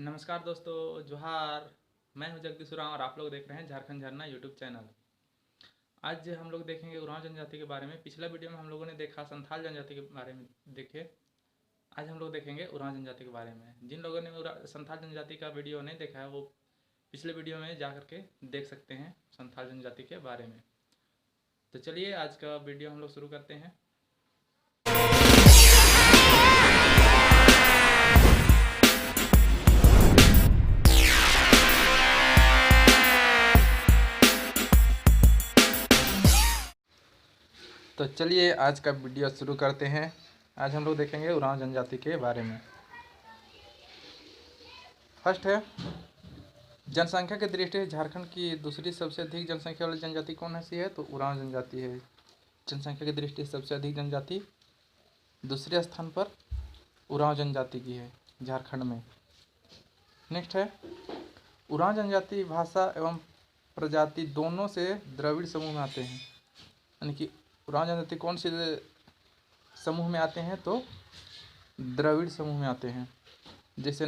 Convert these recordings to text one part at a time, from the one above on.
नमस्कार दोस्तों, जोहार। मैं हूं जगदीश उरांव और आप लोग देख रहे हैं झारखंड झरना यूट्यूब चैनल। आज हम लोग देखेंगे उरांव जनजाति के बारे में। पिछला वीडियो में हम लोगों ने देखा संथाल जनजाति के बारे में देखे। आज हम लोग देखेंगे उरांव जनजाति के बारे में। जिन लोगों ने संथाल जनजाति का वीडियो नहीं देखा है वो पिछले वीडियो में जा करके देख सकते हैं संथाल जनजाति के बारे में। तो चलिए आज का वीडियो हम लोग शुरू करते हैं। तो चलिए आज का वीडियो शुरू करते हैं। आज हम लोग देखेंगे उरांव जनजाति के बारे में। फर्स्ट है, जनसंख्या की दृष्टि से झारखंड की दूसरी सबसे अधिक जनसंख्या वाली जनजाति कौन सी है? तो उरांव जनजाति है। जनसंख्या की दृष्टि से सबसे अधिक जनजाति दूसरे स्थान पर उरांव जनजाति की है झारखंड में। नेक्स्ट है, उरांव जनजाति भाषा एवं प्रजाति दोनों से द्रविड़ समूह में आते हैं। यानी कि उरांव जनजाति कौन से समूह में आते हैं? तो द्रविड़ समूह में आते हैं। जैसे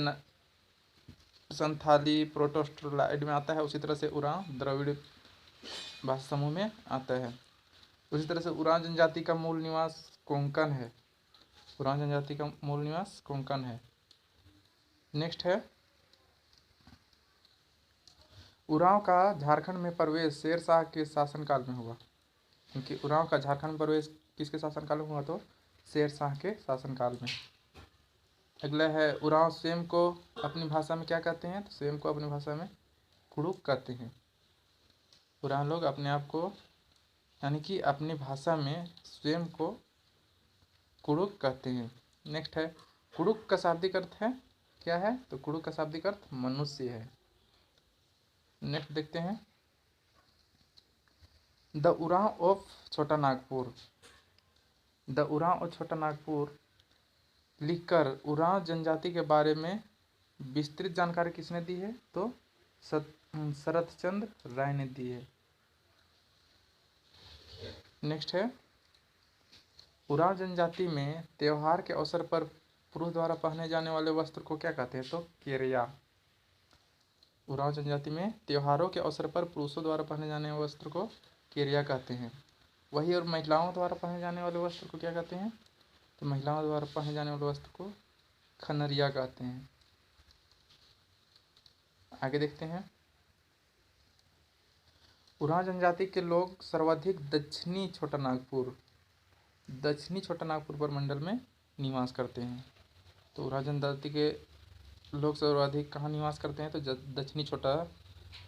संथाली प्रोटोस्टोलाइड में आता है, उसी तरह से उरांव द्रविड़ भाषा समूह में आता है। उसी तरह से उरांव जनजाति का मूल निवास कोंकण है। उरांव जनजाति का मूल निवास कोंकण है। नेक्स्ट है, उरांव का झारखंड में प्रवेश शेरशाह के शासनकाल में हुआ। क्योंकि उरांव का झारखंड में प्रवेश किसके शासनकाल में हुआ? तो शेरशाह के शासनकाल में। अगला है, उरांव स्वयं को अपनी भाषा में क्या कहते हैं? तो स्वयं को अपनी भाषा में कुड़ुक कहते हैं। उरांव लोग अपने आप को यानी कि अपनी भाषा में स्वयं को कुड़ुक कहते हैं। नेक्स्ट है, कुड़ुक का शाब्दिक अर्थ है क्या है? तो कुड़ुक का शाब्दिक अर्थ मनुष्य है। नेक्स्ट देखते हैं, द उरांव ऑफ छोटा नागपुर। द उरांव और छोटा नागपुर लिखकर उरांव जनजाति के बारे में विस्तृत जानकारी किसने दी है? तो शरतचंद्र राय ने दी है। नेक्स्ट है, उरांव जनजाति में त्योहार के अवसर पर पुरुष द्वारा पहने जाने वाले वस्त्र को क्या कहते हैं? तो केरिया। उरांव जनजाति में त्योहारों के अवसर पर पुरुषों द्वारा पहने जाने वाले वस्त्र को केरिया कहते हैं। वही और महिलाओं द्वारा पहने जाने वाले वस्त्र को क्या कहते हैं? तो महिलाओं द्वारा पहने जाने वाले वस्त्र को खनरिया कहते हैं। आगे देखते हैं, उरांव जनजाति के लोग सर्वाधिक दक्षिणी छोटा नागपुर प्रमंडल में निवास करते हैं। तो उरांव जनजाति के लोग सर्वाधिक कहाँ निवास करते हैं? तो दक्षिणी छोटा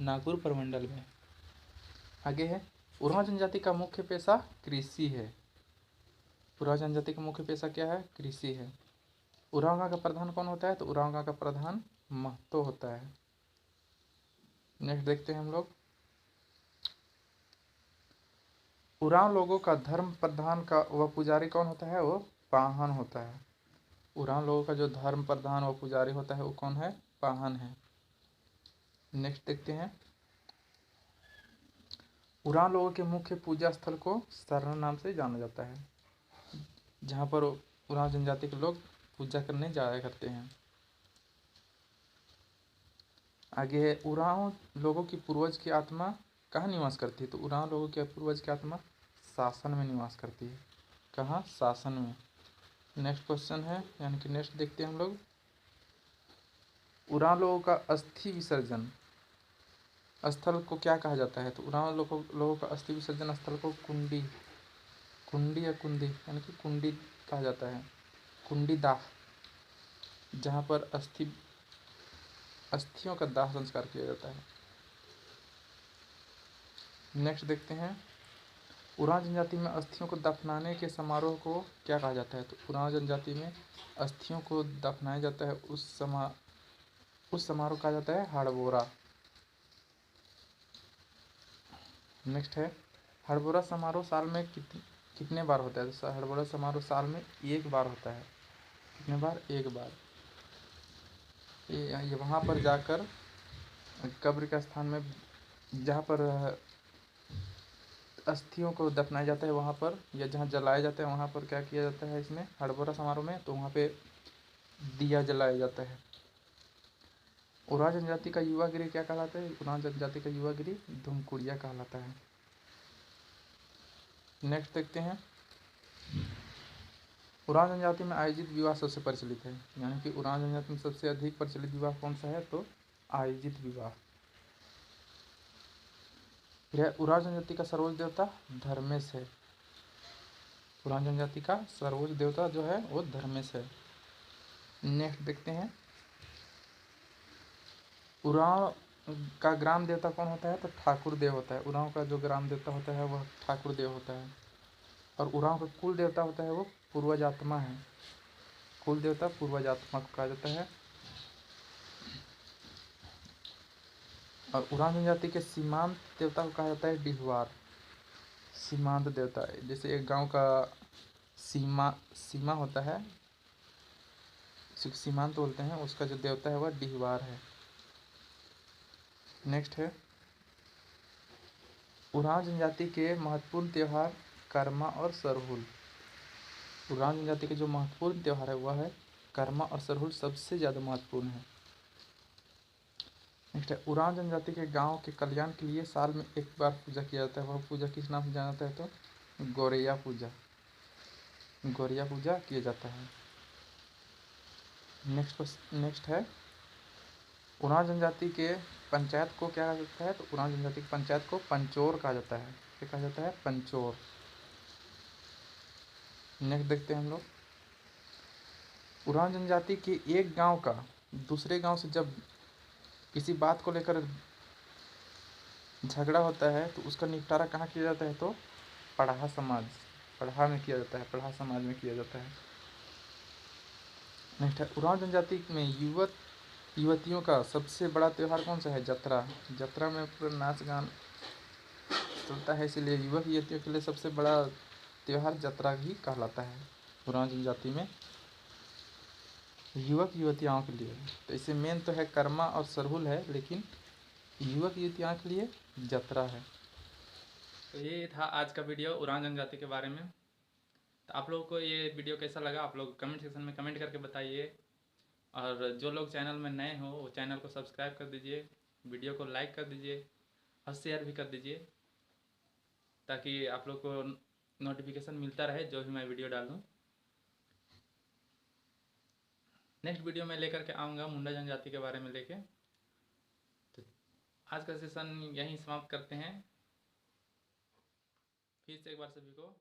नागपुर प्रमंडल में। आगे है, उरांव जनजाति का मुख्य पेशा कृषि है। उरांव जनजाति का मुख्य पेशा क्या है? कृषि है। उरांव गाँव का प्रधान कौन होता है? तो उरांव गाँव का प्रधान महतो होता है। नेक्स्ट देखते हैं हम लोग, उरांव लोगों का धर्म प्रधान का वह पुजारी कौन होता है? वो पाहन होता है। उरांव लोगों का जो धर्म प्रधान व पुजारी होता है वो कौन है? पाहन है। नेक्स्ट देखते हैं, उरांव लोगों के मुख्य पूजा स्थल को सरना नाम से जाना जाता है, जहाँ पर उरांव जनजाति के लोग पूजा करने जाया करते हैं। आगे है, उरांव लोगों की पूर्वज की आत्मा कहाँ निवास करती है? तो उरांव लोगों के पूर्वज की आत्मा शासन में निवास करती है। कहाँ? शासन में। नेक्स्ट क्वेश्चन है, यानी कि नेक्स्ट देखते हैं हम लोग, उरांव लोगों का अस्थि विसर्जन स्थल को क्या कहा जाता है? तो उरांव लोगों का अस्थि विसर्जन स्थल को कुंडी या कुंदी यानी कि कुंडी कहा जाता है। कुंडी दाह, जहाँ पर अस्थियों का दाह संस्कार किया जाता है। नेक्स्ट देखते हैं, उरांव जनजाति में अस्थियों को दफनाने के समारोह को क्या कहा जाता है? तो उरांव जनजाति में अस्थियों को दफनाया जाता है उस समारोह कहा जाता है हड़बोरा। नेक्स्ट है, हड़बोरा समारोह साल में कितने बार होता है? तो हड़बोरा समारोह साल में एक बार होता है। कितने बार? एक बार। ये वहाँ पर जाकर कब्र के स्थान में जहाँ पर अस्थियों को दफनाया जाता है वहाँ पर, या जहाँ जलाया जाता है वहाँ पर क्या किया जाता है इसमें हड़बोरा समारोह में? तो वहाँ पे दिया जलाया जाता है। उरांव जनजाति का युवा गिरी क्या कहलाता है? उरांव जनजाति का युवा गिरी धुमकुड़िया कहलाता है। नेक्स्ट देखते हैं, उरांव जनजाति में आयोजित विवाह सबसे प्रचलित है, यानी कि उरांव जनजाति में सबसे अधिक प्रचलित विवाह कौन सा है? तो आयोजित विवाह। फिर उरांव जनजाति का सर्वोच्च देवता धर्मेश है। उरांव जनजाति का सर्वोच्च देवता जो है वो धर्मेश है। नेक्स्ट देखते हैं, उरांव का ग्राम देवता कौन होता है? तो ठाकुर देव होता है। उरांव का जो ग्राम देवता होता है वह ठाकुर देव होता है। और उरांव का कुल देवता होता है वो पूर्वजात्मा है। कुल देवता पूर्वजात्मा को कहा जाता है। और उरांव जनजाति के सीमांत देवता को कहा जाता है डिहवार। सीमांत देवता, जैसे एक गांव का सीमा होता है, सीमांत बोलते हैं, उसका जो देवता है वह डिहवार है। नेक्स्ट है, उरांव जनजाति के महत्वपूर्ण त्योहार कर्मा और सरहुल। उरांव जनजाति के जो महत्वपूर्ण त्योहार है वह है कर्मा और सरहुल, सबसे ज़्यादा महत्वपूर्ण है। नेक्स्ट है, उरांव जनजाति के गांव के कल्याण के लिए साल में एक बार पूजा किया जाता है। वह पूजा किस नाम से जाना जाता है? तो गौरैया पूजा। गौरैया पूजा किया जाता है। नेक्स्ट है, उरांव जनजाति के पंचायत को क्या कहा जाता है? तो उरांव जनजाति की पंचायत को पंचोर कहा जाता है। क्या कहा जाता है? पंचोर। नेक्स्ट देखते हैं हम लोग, उरांव जनजाति के एक गांव का दूसरे गांव से जब किसी बात को लेकर झगड़ा होता है तो उसका निपटारा कहाँ किया जाता है? तो पढ़ा समाज, पढ़ा में किया जाता है, पढ़ा समाज में किया जाता है। नेक्स्ट है, उरांव जनजाति में युवतियों का सबसे बड़ा त्यौहार कौन सा है? जतरा। जतरा में पूरा नाच गान चलता है, इसीलिए युवक युवतियों के लिए सबसे बड़ा त्यौहार जतरा ही कहलाता है उरांव जनजाति में, युवक युवतियों के लिए। तो इसे मेन तो है कर्मा और सरहुल है, लेकिन युवक युवतियों के लिए जतरा है। तो ये था आज का वीडियो उरांव जनजाति के बारे में। तो आप लोगों को ये वीडियो कैसा लगा आप लोग कमेंट सेक्शन में कमेंट करके बताइए। और जो लोग चैनल में नए हो वो चैनल को सब्सक्राइब कर दीजिए, वीडियो को लाइक कर दीजिए और शेयर भी कर दीजिए, ताकि आप लोग को नोटिफिकेशन मिलता रहे जो भी मैं वीडियो डालूँ। नेक्स्ट वीडियो में लेकर के आऊँगा मुंडा जनजाति के बारे में लेके। तो आज का सेशन यहीं समाप्त करते हैं। फिर से एक बार सभी को